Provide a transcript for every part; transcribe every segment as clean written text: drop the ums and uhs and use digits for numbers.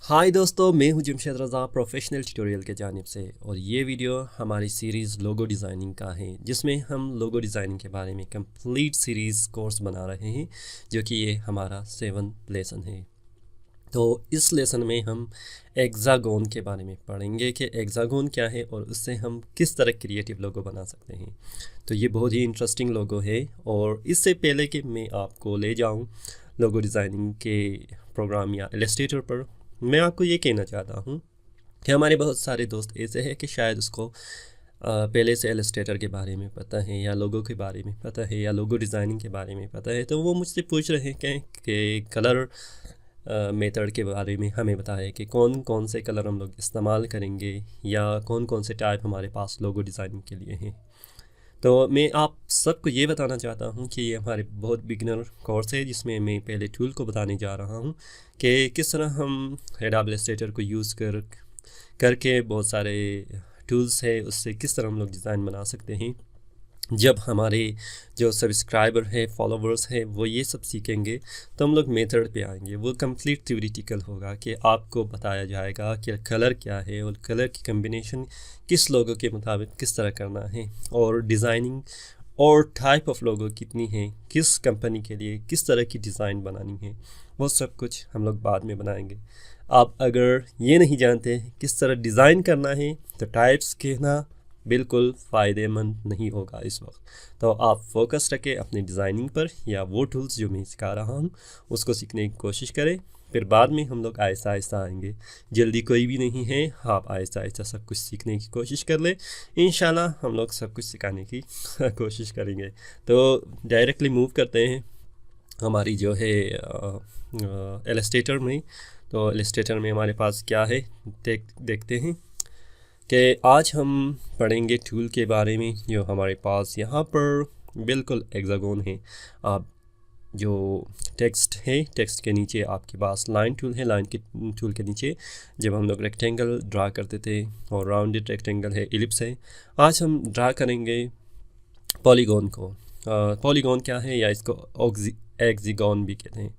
हाय दोस्तों, मैं हूं जमशेद रज़ा प्रोफेशनल ट्यूटोरियल के जानिब से। और ये वीडियो हमारी सीरीज़ लोगो डिज़ाइनिंग का है, जिसमें हम लोगो डिज़ाइनिंग के बारे में कंप्लीट सीरीज़ कोर्स बना रहे हैं, जो कि ये हमारा 7th लेसन है। तो इस लेसन में हम हेक्सागोन के बारे में पढ़ेंगे कि हेक्सागोन क्या है और उससे हम किस तरह क्रिएटिव लोगो बना सकते हैं। तो ये बहुत ही इंटरेस्टिंग लोगो है। और इससे पहले कि मैं आपको ले जाऊँ लोगो डिज़ाइनिंग के प्रोग्राम या इलस्ट्रेटर पर, मैं आपको ये कहना चाहता हूँ कि हमारे बहुत सारे दोस्त ऐसे हैं कि शायद उसको पहले से इलस्ट्रेटर के बारे में पता है, या लोगो के बारे में पता है, या लोगो डिज़ाइनिंग के बारे में पता है। तो वो मुझसे पूछ रहे हैं कि कलर मेथड के बारे में हमें बताया कि कौन कौन से कलर हम लोग इस्तेमाल करेंगे, या कौन कौन से टाइप हमारे पास लोगो डिज़ाइनिंग के लिए हैं। तो मैं आप सबको ये बताना चाहता हूँ कि ये हमारे बहुत बिगिनर कोर्स है, जिसमें मैं पहले टूल को बताने जा रहा हूँ कि किस तरह हम एडोब इलस्ट्रेटर को यूज़ करके बहुत सारे टूल्स है उससे किस तरह हम लोग डिज़ाइन बना सकते हैं। जब हमारे जो सब्सक्राइबर है, फॉलोवर्स हैं, वो ये सब सीखेंगे तो हम लोग मेथड पे आएंगे। वो कंप्लीट थ्योरेटिकल होगा कि आपको बताया जाएगा कि कलर क्या है और कलर की कम्बिनेशन किस लोगों के मुताबिक किस तरह करना है, और डिज़ाइनिंग और टाइप ऑफ लोगो कितनी है, किस कंपनी के लिए किस तरह की डिज़ाइन बनानी है, वो सब कुछ हम लोग बाद में बनाएंगे। आप अगर ये नहीं जानते किस तरह डिज़ाइन करना है तो टाइप्स कहना बिल्कुल फ़ायदेमंद नहीं होगा इस वक्त। तो आप फोकस रखें अपनी डिज़ाइनिंग पर, या वो टूल्स जो मैं सिखा रहा हूँ उसको सीखने की कोशिश करें। फिर बाद में हम लोग आहिस्ता आहिस्ता आएंगे। जल्दी कोई भी नहीं है, आप आहिस्ता आहिस्ता सब कुछ सीखने की कोशिश कर ले। इंशाल्लाह हम लोग सब कुछ सिखाने की कोशिश करेंगे। तो डायरेक्टली मूव करते हैं हमारी जो है इलस्ट्रेटर में। तो इलस्ट्रेटर में हमारे पास क्या है देखते हैं कि आज हम पढ़ेंगे टूल के बारे में जो हमारे पास यहाँ पर बिल्कुल हेक्सागोन है। आप जो टेक्स्ट है, टेक्स्ट के नीचे आपके पास लाइन टूल है, लाइन के टूल के नीचे जब हम लोग रेक्टेंगल ड्रा करते थे, और राउंडेड रेक्टेंगल है, इलिप्स है। आज हम ड्रा करेंगे पॉलीगॉन को। पॉलीगॉन क्या है, या इसको एक्सिगॉन भी कहते हैं।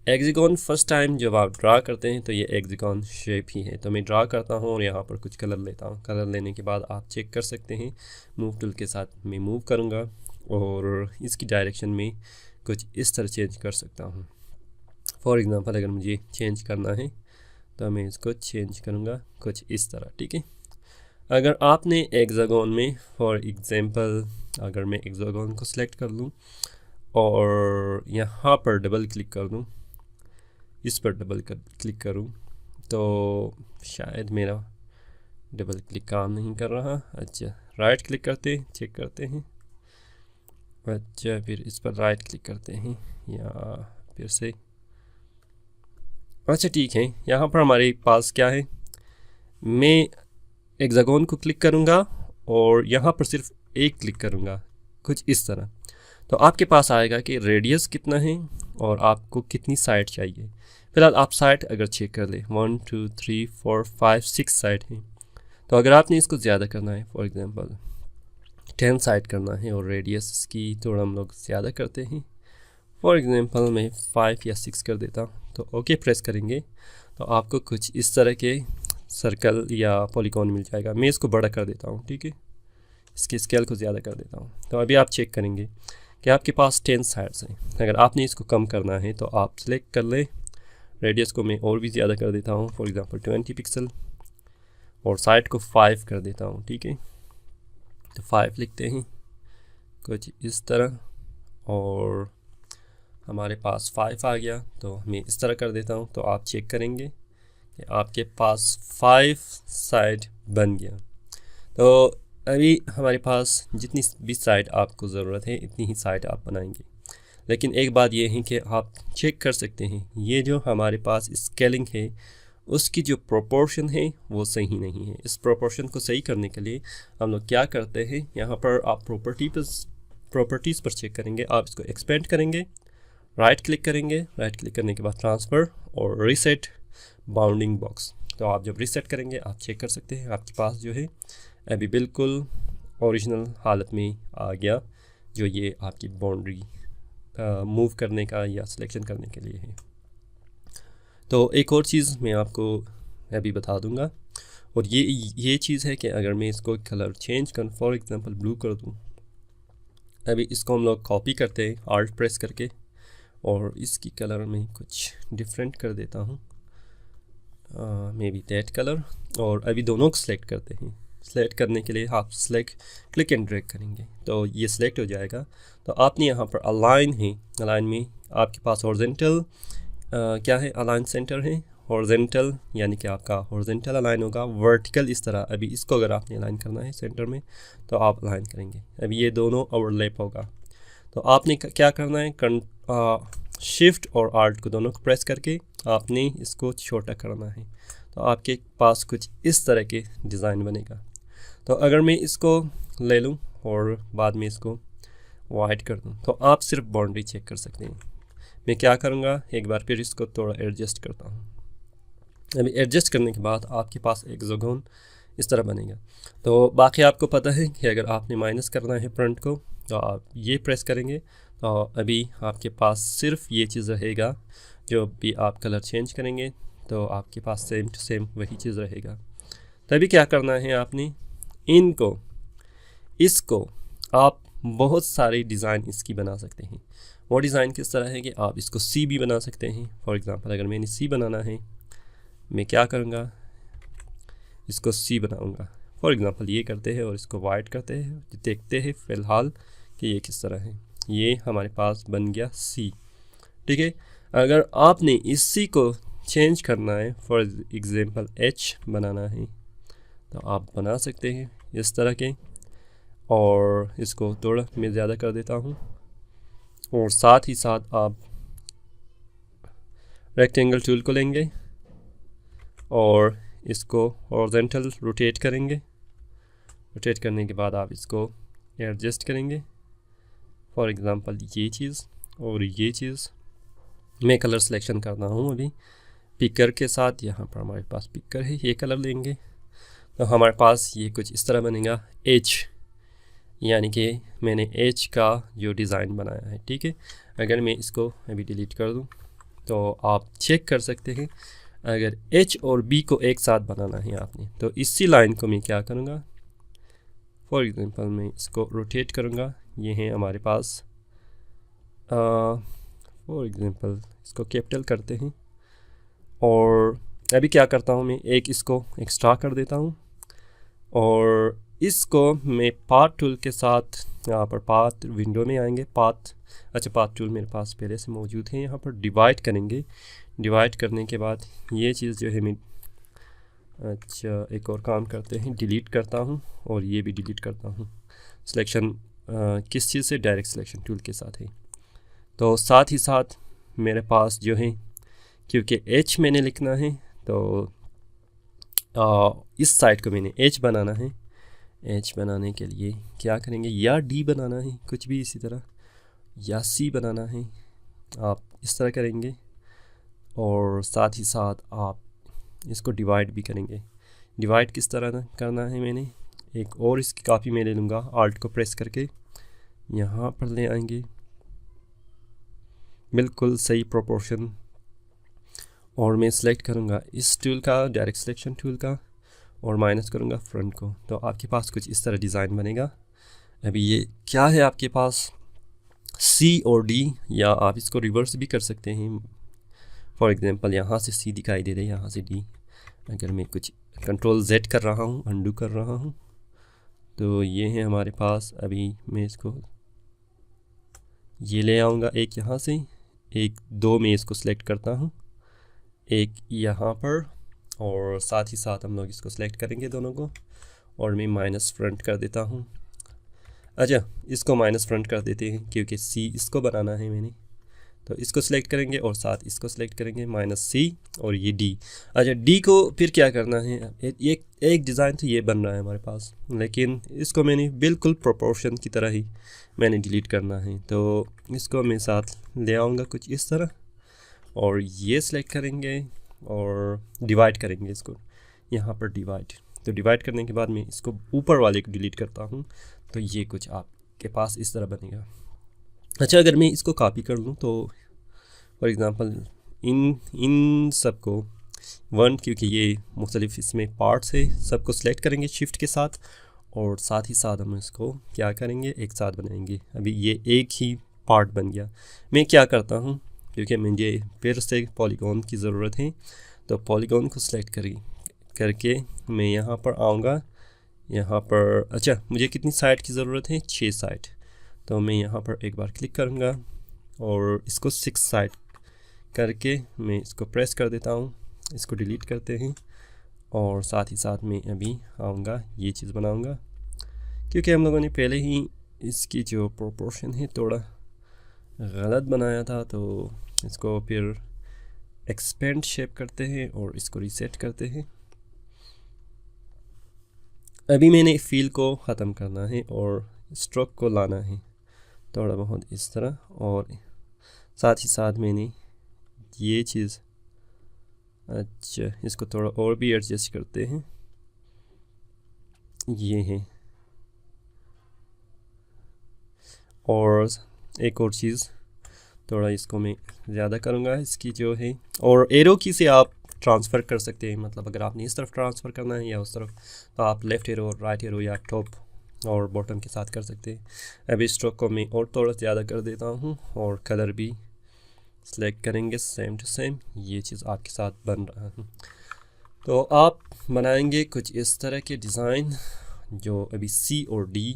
एक्सिगॉन फर्स्ट टाइम जब आप ड्रा करते हैं तो ये एक्सिगॉन शेप ही है। तो मैं ड्रा करता हूँ और यहाँ पर कुछ कलर लेता हूँ। कलर लेने के बाद आप चेक कर सकते हैं, मूव टूल के साथ मैं मूव करूँगा और इसकी डायरेक्शन में कुछ इस तरह चेंज कर सकता हूँ। फॉर एग्ज़ाम्पल अगर मुझे चेंज करना है तो मैं इसको चेंज करूँगा कुछ इस तरह, ठीक है। अगर आपने हेक्सागोन में, फॉर एग्ज़ाम्पल अगर मैं हेक्सागोन को सिलेक्ट कर लूँ और यहाँ पर डबल क्लिक कर दूँ, इस पर डबल क्लिक करूँ, तो शायद मेरा डबल क्लिक काम नहीं कर रहा। अच्छा, राइट क्लिक करते हैं, चेक करते हैं। अच्छा, फिर इस पर राइट क्लिक करते हैं, या फिर से। अच्छा ठीक है, यहाँ पर हमारे पास क्या है, मैं हेक्सागोन को क्लिक करूँगा और यहाँ पर सिर्फ एक क्लिक करूँगा कुछ इस तरह। तो आपके पास आएगा कि रेडियस कितना है और आपको कितनी साइड चाहिए। फिलहाल आप साइड अगर चेक कर ले, 1 2 3 4 5 6 साइड हैं। तो अगर आपने इसको ज़्यादा करना है, फॉर एग्ज़ाम्पल 10 साइड करना है, और रेडियस इसकी थोड़ा हम लोग ज़्यादा करते हैं, फॉर एग्ज़ाम्पल मैं 5 या 6 कर देता हूँ, तो ओके प्रेस करेंगे तो आपको कुछ इस तरह के सर्कल या पॉलीगॉन मिल जाएगा। मैं इसको बड़ा कर देता हूँ, ठीक है, इसके स्केल को ज़्यादा कर देता हूँ। तो अभी आप चेक करेंगे कि आपके पास 10 साइड्स हैं। अगर आपने इसको कम करना है तो आप सिलेक्ट कर लें, रेडियस को मैं और भी ज़्यादा कर देता हूँ, फॉर एग्ज़ाम्पल 20 पिक्सल, और साइड को 5 कर देता हूँ, ठीक है। तो 5 लिखते हैं कुछ इस तरह, और हमारे पास 5 आ गया। तो मैं इस तरह कर देता हूँ, तो आप चेक करेंगे कि आपके पास 5 साइड बन गया। तो अभी हमारे पास जितनी भी साइड आपको ज़रूरत है इतनी ही साइड आप बनाएंगे। लेकिन एक बात ये है कि आप चेक कर सकते हैं, ये जो हमारे पास स्केलिंग है उसकी जो प्रोपोर्शन है वो सही नहीं है। इस प्रोपोर्शन को सही करने के लिए हम लोग क्या करते हैं, यहाँ पर आप प्रॉपर्टीज़ पर चेक करेंगे। आप इसको एक्सपेंड करेंगे, राइट क्लिक करेंगे, राइट क्लिक करने के बाद ट्रांसफ़र और रीसेट बाउंडिंग बॉक्स। तो आप जब रीसेट करेंगे आप चेक कर सकते हैं आपके पास जो है अभी बिल्कुल ओरिजिनल हालत में आ गया, जो ये आपकी बाउंड्री मूव करने का या सिलेक्शन करने के लिए है। तो एक और चीज़ मैं आपको अभी बता दूंगा, और ये चीज़ है कि अगर मैं इसको कलर चेंज करूँ, फॉर एग्जांपल ब्लू कर दूँ, अभी इसको हम लोग कॉपी करते हैं आल्ट प्रेस करके, और इसकी कलर में कुछ डिफरेंट कर देता हूँ, मे बी दैट कलर। और अभी दोनों को सिलेक्ट करते हैं। सिलेक्ट करने के लिए आप क्लिक एंड ड्रैग करेंगे तो ये सिलेक्ट हो जाएगा। तो आपने यहाँ पर अलाइन है, अलाइन में आपके पास हॉरिजॉन्टल क्या है, अलाइन सेंटर है। हॉरिजॉन्टल यानी कि आपका हॉरिजॉन्टल अलाइन होगा, वर्टिकल इस तरह। अभी इसको अगर आपने अलाइन करना है सेंटर में तो आप अलाइन करेंगे, अभी ये दोनों ओवरलैप होगा। तो आपने क्या करना है, शिफ्ट और आल्ट को दोनों को प्रेस करके आपने इसको छोटा करना है, तो आपके पास कुछ इस तरह के डिज़ाइन बनेगा। तो अगर मैं इसको ले लूँ और बाद में इसको वाइट कर दूँ तो आप सिर्फ बाउंड्री चेक कर सकते हैं। मैं क्या करूँगा, एक बार फिर इसको थोड़ा एडजस्ट करता हूँ। अभी एडजस्ट करने के बाद आपके पास एक ज़ोगोन इस तरह बनेगा। तो बाकी आपको पता है कि अगर आपने माइनस करना है फ्रंट को तो आप ये प्रेस करेंगे, तो अभी आपके पास सिर्फ ये चीज़ रहेगा। जो भी आप कलर चेंज करेंगे तो आपके पास सेम टू सेम वही चीज़ रहेगा। तभी क्या करना है, आपने इसको आप बहुत सारे डिज़ाइन इसकी बना सकते हैं। वो डिज़ाइन किस तरह है कि आप इसको सी भी बना सकते हैं। फॉर एग्ज़ाम्पल अगर मैंने सी बनाना है, मैं क्या करूँगा, इसको सी बनाऊँगा। फॉर एग्ज़ाम्पल ये करते हैं और इसको वाइट करते हैं, देखते हैं फ़िलहाल कि ये किस तरह है। ये हमारे पास बन गया सी, ठीक है। अगर आपने इस सी को चेंज करना है, फॉर एग्ज़ाम्पल एच बनाना है, तो आप बना सकते हैं इस तरह के। और इसको थोड़ा मैं ज़्यादा कर देता हूँ, और साथ ही साथ आप रेक्टेंगल टूल को लेंगे और इसको हॉरिजॉन्टल रोटेट करेंगे। रोटेट करने के बाद आप इसको एडजस्ट करेंगे। फॉर एग्ज़ाम्पल ये चीज़ और ये चीज़, मैं कलर सिलेक्शन करना हूँ अभी पिकर के साथ। यहाँ पर हमारे पास पिकर है, ये कलर लेंगे तो हमारे पास ये कुछ इस तरह बनेगा एच, यानी कि मैंने एच का जो डिज़ाइन बनाया है, ठीक है। अगर मैं इसको अभी डिलीट कर दूँ तो आप चेक कर सकते हैं, अगर एच और बी को एक साथ बनाना है आपने, तो इसी लाइन को मैं क्या करूँगा, फॉर एग्ज़ाम्पल मैं इसको रोटेट करूँगा। ये है हमारे पास, फॉर एग्ज़ाम्पल इसको कैपिटल करते हैं, और अभी क्या करता हूँ, मैं एक इसको एक्स्ट्रा कर देता हूँ और इसको मैं पाथ टूल के साथ यहाँ पर पाथ विंडो में आएंगे। पाथ टूल मेरे पास पहले से मौजूद है। यहाँ पर डिवाइड करेंगे। डिवाइड करने के बाद ये चीज़ जो है मैं एक और काम करते हैं, डिलीट करता हूँ और ये भी डिलीट करता हूँ। सिलेक्शन किस चीज़ से, डायरेक्ट सिलेक्शन टूल के साथ है। तो साथ ही साथ मेरे पास जो है, क्योंकि एच मैंने लिखना है तो इस साइड को मैंने एच बनाना है। एच बनाने के लिए क्या करेंगे, या डी बनाना है कुछ भी इसी तरह, या सी बनाना है, आप इस तरह करेंगे। और साथ ही साथ आप इसको डिवाइड भी करेंगे। डिवाइड किस तरह करना है, मैंने एक और इसकी कॉपी में ले लूँगा, आल्ट को प्रेस करके यहाँ पर ले आएंगे, बिल्कुल सही प्रोपोर्शन। और मैं सिलेक्ट करूँगा इस टूल का, डायरेक्ट सिलेक्शन टूल का, और माइनस करूँगा फ्रंट को, तो आपके पास कुछ इस तरह डिज़ाइन बनेगा। अभी ये क्या है आपके पास, सी और डी, या आप इसको रिवर्स भी कर सकते हैं। फॉर एग्ज़ाम्पल यहाँ से सी दिखाई दे रही है, यहाँ से डी। अगर मैं कुछ कंट्रोल जेड कर रहा हूँ, अंडू कर रहा हूँ, तो ये है हमारे पास। अभी मैं इसको ये ले आऊँगा, एक यहाँ से, एक दो में इसको सिलेक्ट करता हूँ, एक यहाँ पर, और साथ ही साथ हम लोग इसको सिलेक्ट करेंगे दोनों को, और मैं माइनस फ्रंट कर देता हूँ। अच्छा, इसको माइनस फ्रंट कर देते हैं क्योंकि सी इसको बनाना है मैंने, तो इसको सिलेक्ट करेंगे और साथ इसको सिलेक्ट करेंगे, माइनस सी, और ये डी। अच्छा, डी को फिर क्या करना है, एक डिज़ाइन तो ये बन रहा है हमारे पास, लेकिन इसको मैंने बिल्कुल प्रोपोर्शन की तरह ही मैंने डिलीट करना है। तो इसको मैं साथ ले आऊँगा कुछ इस तरह, और ये सिलेक्ट करेंगे और डिवाइड करेंगे इसको यहाँ पर डिवाइड। तो डिवाइड करने के बाद मैं इसको ऊपर वाले को डिलीट करता हूँ, तो ये कुछ आपके पास इस तरह बनेगा। अच्छा, अगर मैं इसको कॉपी कर लूँ तो फॉर एग्ज़ाम्पल इन सबको वन, क्योंकि ये मुख्तलिफ इसमें पार्ट्स है, सबको सिलेक्ट करेंगे शिफ्ट के साथ, और साथ ही साथ हम इसको क्या करेंगे, एक साथ बनाएंगे। अभी ये एक ही पार्ट बन गया। मैं क्या करता हूँ, क्योंकि मुझे फिर से पॉलीगॉन की ज़रूरत है, तो पॉलीगॉन को सिलेक्ट करके मैं यहाँ पर आऊँगा। यहाँ पर अच्छा, मुझे कितनी साइड की ज़रूरत है, 6 साइड। तो मैं यहाँ पर एक बार क्लिक करूँगा और इसको 6 साइड करके मैं इसको प्रेस कर देता हूँ। इसको डिलीट करते हैं और साथ ही साथ मैं अभी आऊँगा, ये चीज़ बनाऊँगा, क्योंकि हम लोगों ने पहले ही इसकी जो प्रोपोर्शन है थोड़ा गलत बनाया था। तो इसको फिर एक्सपेंड शेप करते हैं और इसको रीसेट करते हैं। अभी मैंने फील को ख़त्म करना है और स्ट्रोक को लाना है थोड़ा बहुत इस तरह, और साथ ही साथ मैंने ये चीज़, अच्छा इसको थोड़ा और भी एडजस्ट करते हैं, ये है। और एक और चीज़, थोड़ा इसको मैं ज़्यादा करूँगा इसकी जो है, और एरो की से आप ट्रांसफ़र कर सकते हैं, मतलब अगर आपने इस तरफ ट्रांसफ़र करना है या उस तरफ, तो आप लेफ़्ट एरो, राइट एरो या टॉप और बॉटम के साथ कर सकते हैं। अभी स्ट्रोक को मैं और थोड़ा ज़्यादा कर देता हूँ और कलर भी सेलेक्ट करेंगे सेम टू सेम। ये चीज़ आपके साथ बन रहा है। तो आप बनाएंगे कुछ इस तरह के डिज़ाइन, जो अभी सी और डी,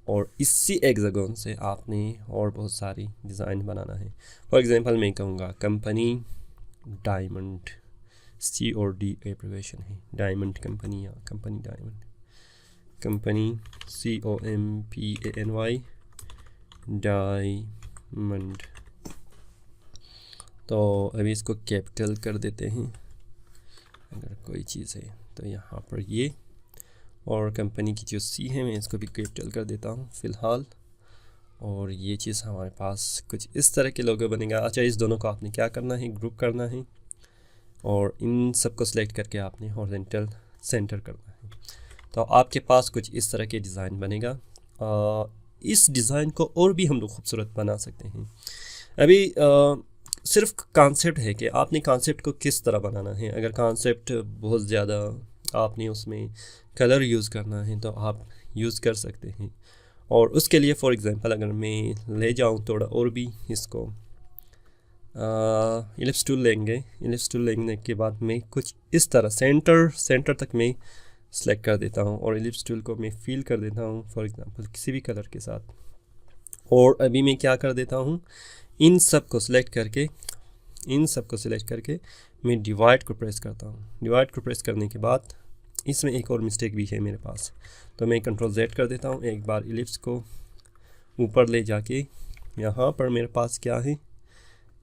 और इसी हेक्सागोन से आपने और बहुत सारी डिज़ाइन बनाना है। फॉर एग्जांपल मैं कहूँगा कंपनी डायमंड, सी और डी एब्रिविएशन है, डायमंड कंपनी या company diamond, company COMPANY diamond. तो अभी इसको कैपिटल कर देते हैं अगर कोई चीज़ है तो यहाँ पर ये, और कंपनी की जो सी है मैं इसको भी कैपिटल कर देता हूँ फ़िलहाल। और ये चीज़ हमारे पास कुछ इस तरह के लोगो बनेगा। अच्छा, इस दोनों को आपने क्या करना है, ग्रुप करना है, और इन सब को सिलेक्ट करके आपने हॉरिजॉन्टल सेंटर करना है। तो आपके पास कुछ इस तरह के डिज़ाइन बनेगा। इस डिज़ाइन को और भी हम लोग खूबसूरत बना सकते हैं। अभी सिर्फ कॉन्सेप्ट है कि आपने कॉन्सेप्ट को किस तरह बनाना है। अगर कॉन्सेप्ट बहुत ज़्यादा आपने उसमें कलर यूज़ करना है तो आप यूज़ कर सकते हैं। और उसके लिए फॉर एग्ज़ाम्पल अगर मैं ले जाऊँ थोड़ा और भी इसको, इलिप्स टूल लेंगे। इलिप्स टूल लेने के बाद मैं कुछ इस तरह सेंटर तक मैं सेलेक्ट कर देता हूँ, और इलिप्स टूल को मैं फिल कर देता हूँ फॉर एग्ज़ाम्पल किसी भी कलर के साथ। और अभी मैं क्या कर देता हूँ, इन सब को सिलेक्ट करके मैं डिवाइड को प्रेस करता हूँ। डिवाइड को प्रेस करने के बाद इसमें एक और मिस्टेक भी है मेरे पास, तो मैं कंट्रोल Z कर देता हूँ। एक बार इलिप्स को ऊपर ले जाके यहाँ पर मेरे पास क्या है,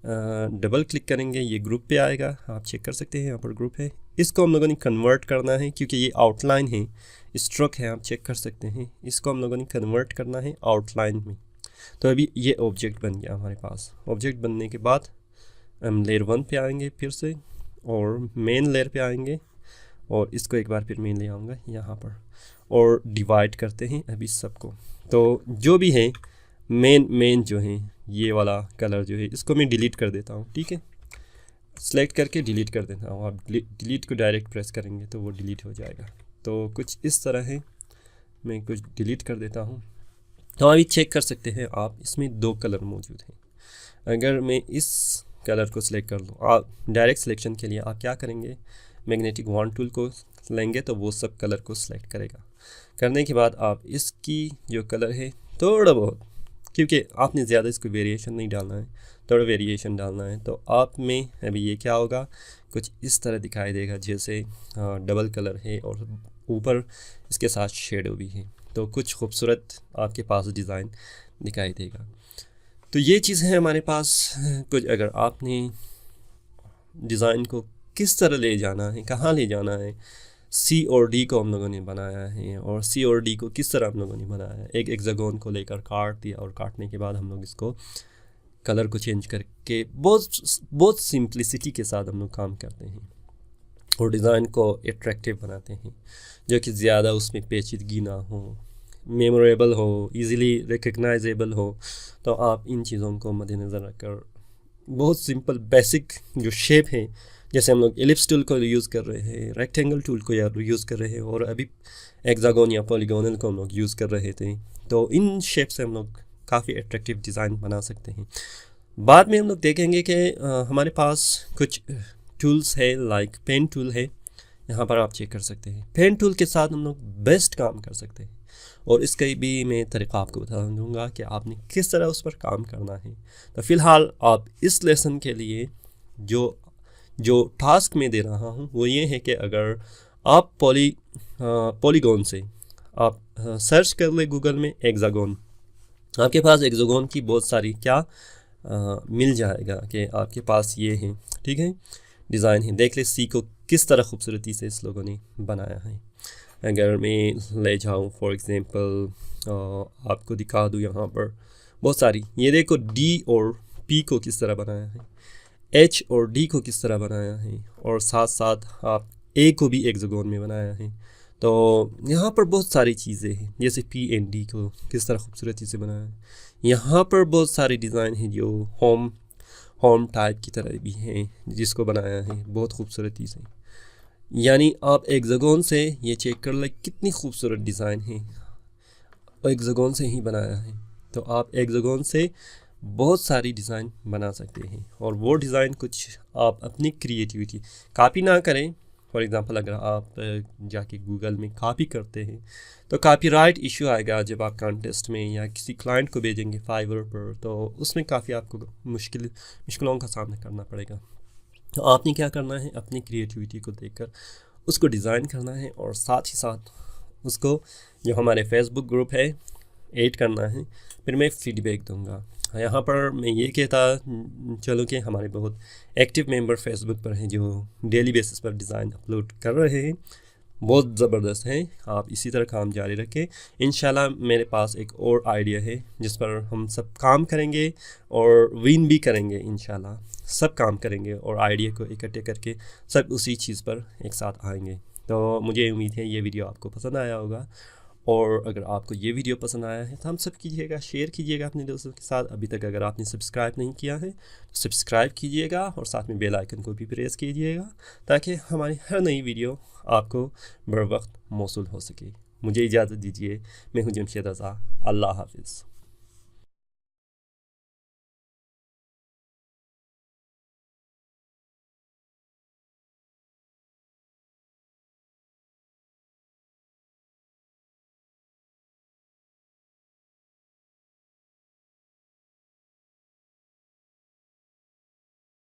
डबल क्लिक करेंगे, ये ग्रुप पे आएगा, आप चेक कर सकते हैं यहाँ पर ग्रुप है। इसको हम लोगों ने कन्वर्ट करना है क्योंकि ये आउटलाइन है, स्ट्रोक है, आप चेक कर सकते हैं। इसको हम लोगों ने कन्वर्ट करना है आउटलाइन में। तो अभी ये ऑब्जेक्ट बन गया हमारे पास। ऑब्जेक्ट बनने के बाद हम लेयर 1 पे आएंगे फिर से, और मेन लेयर पे आएंगे, और इसको एक बार फिर मैं ले आऊँगा यहाँ पर, और डिवाइड करते हैं अभी सबको। तो जो भी है मेन जो है ये वाला कलर जो है इसको मैं डिलीट कर देता हूँ। ठीक है, सेलेक्ट करके डिलीट कर देता हूँ। आप डिलीट को डायरेक्ट प्रेस करेंगे तो वो डिलीट हो जाएगा। तो कुछ इस तरह है, मैं कुछ डिलीट कर देता हूँ। तो अभी चेक कर सकते हैं आप, इसमें 2 कलर मौजूद हैं। अगर मैं इस कलर को सिलेक्ट कर लूँ, आप डायरेक्ट सिलेक्शन के लिए आप क्या करेंगे, मैग्नेटिक वॉन्ड टूल को लेंगे तो वो सब कलर को सिलेक्ट करेगा। करने के बाद आप इसकी जो कलर है थोड़ा बहुत, क्योंकि आपने ज़्यादा इसको वेरिएशन नहीं डालना है, थोड़ा वेरिएशन डालना है, तो आप में अभी ये क्या होगा, कुछ इस तरह दिखाई देगा जैसे डबल कलर है और ऊपर इसके साथ शेडो भी है, तो कुछ खूबसूरत आपके पास डिज़ाइन दिखाई देगा। तो ये चीज़ है हमारे पास कुछ। अगर आपने डिज़ाइन को किस तरह ले जाना है, कहाँ ले जाना है, सी और डी को हम लोगों ने बनाया है, और सी और डी को किस तरह हम लोगों ने बनाया है, एक हेक्सागोन को लेकर काट दिया, और काटने के बाद हम लोग इसको कलर को चेंज करके बहुत सिंप्लिसिटी के साथ हम लोग काम करते हैं और डिज़ाइन को अट्रैक्टिव बनाते हैं, जो कि ज़्यादा उसमें पेचीदगी ना हो, मेमोरेबल हो, इजीली रिकग्नाइजेबल हो। तो आप इन चीज़ों को मद्देनज़र रखकर बहुत सिंपल बेसिक जो शेप है, जैसे हम लोग एलिप्स टूल को यूज़ कर रहे हैं, रेक्टेंगल टूल को यूज़ कर रहे हैं, और अभी हेक्सागोन या पॉलीगोनल को हम लोग यूज़ कर रहे थे। तो इन शेप से हम लोग काफ़ी अट्रैक्टिव डिज़ाइन बना सकते हैं। बाद में हम लोग देखेंगे कि हमारे पास कुछ टूल्स है, लाइक पेन टूल है, यहाँ पर आप चेक कर सकते हैं। पेन टूल के साथ हम लोग बेस्ट काम कर सकते हैं, और इसका भी मैं तरीक़ा आपको बता दूँगा कि आपने किस तरह उस पर काम करना है। तो फ़िलहाल आप इस लेसन के लिए जो टास्क मैं दे रहा हूँ वो ये है कि अगर आप पॉलीगॉन से आप सर्च कर ले गूगल में हेक्सागोन, आपके पास हेक्सागोन की बहुत सारी मिल जाएगा कि आपके पास ये है, ठीक है, डिज़ाइन है। देख ले सी को किस तरह खूबसूरती से इस लोगों ने बनाया है। अगर मैं ले जाऊँ फॉर एग्ज़ाम्पल आपको दिखा दूँ, यहाँ पर बहुत सारी, ये देखो डी और पी को किस तरह बनाया है, एच और डी को किस तरह बनाया है, और साथ साथ आप ए को भी हेक्सागोन में बनाया है। तो यहाँ पर बहुत सारी चीज़ें हैं, जैसे पी एंड डी को किस तरह खूबसूरती से बनाया है। यहाँ पर बहुत सारे डिज़ाइन हैं जो होम टाइप की तरह भी हैं, जिसको बनाया है बहुत खूबसूरती से। यानी आप हेक्सागोन से ये चेक कर लें कितनी खूबसूरत डिज़ाइन है, हेक्सागोन से ही बनाया है। तो आप हेक्सागोन से बहुत सारी डिज़ाइन बना सकते हैं, और वो डिज़ाइन कुछ आप अपनी क्रिएटिविटी कॉपी ना करें। फॉर एग्ज़ाम्पल अगर आप जाके गूगल में कॉपी करते हैं तो कॉपीराइट इशू आएगा जब आप कॉन्टेस्ट में या किसी क्लाइंट को भेजेंगे फाइवर पर, तो उसमें काफ़ी आपको मुश्किलों का सामना करना पड़ेगा। तो आपने क्या करना है, अपनी क्रिएटिविटी को देखकर उसको डिज़ाइन करना है, और साथ ही साथ उसको जो हमारे फेसबुक ग्रुप है ऐड करना है। फिर मैं फीडबैक दूंगा। यहाँ पर मैं ये कहता चलो कि हमारे बहुत एक्टिव मेंबर फेसबुक पर हैं जो डेली बेसिस पर डिज़ाइन अपलोड कर रहे हैं, बहुत ज़बरदस्त हैं। आप इसी तरह काम जारी रखें। इंशाल्लाह मेरे पास एक और आइडिया है जिस पर हम सब काम करेंगे और विन भी करेंगे। इंशाल्लाह सब काम करेंगे और आइडिया को इकट्ठे करके सब उसी चीज़ पर एक साथ आएंगे। तो मुझे उम्मीद है ये वीडियो आपको पसंद आया होगा, और अगर आपको ये वीडियो पसंद आया है तो हम सब कीजिएगा, शेयर कीजिएगा अपने दोस्तों के साथ। अभी तक अगर आपने सब्सक्राइब नहीं किया है तो सब्सक्राइब कीजिएगा, और साथ में बेल आइकन को भी प्रेस कीजिएगा ताकि हमारी हर नई वीडियो आपको बर वक्त मौसूल हो सके। मुझे इजाज़त दीजिए, मैं हूँ जमशेद रज़ा। अल्लाह हाफिज़।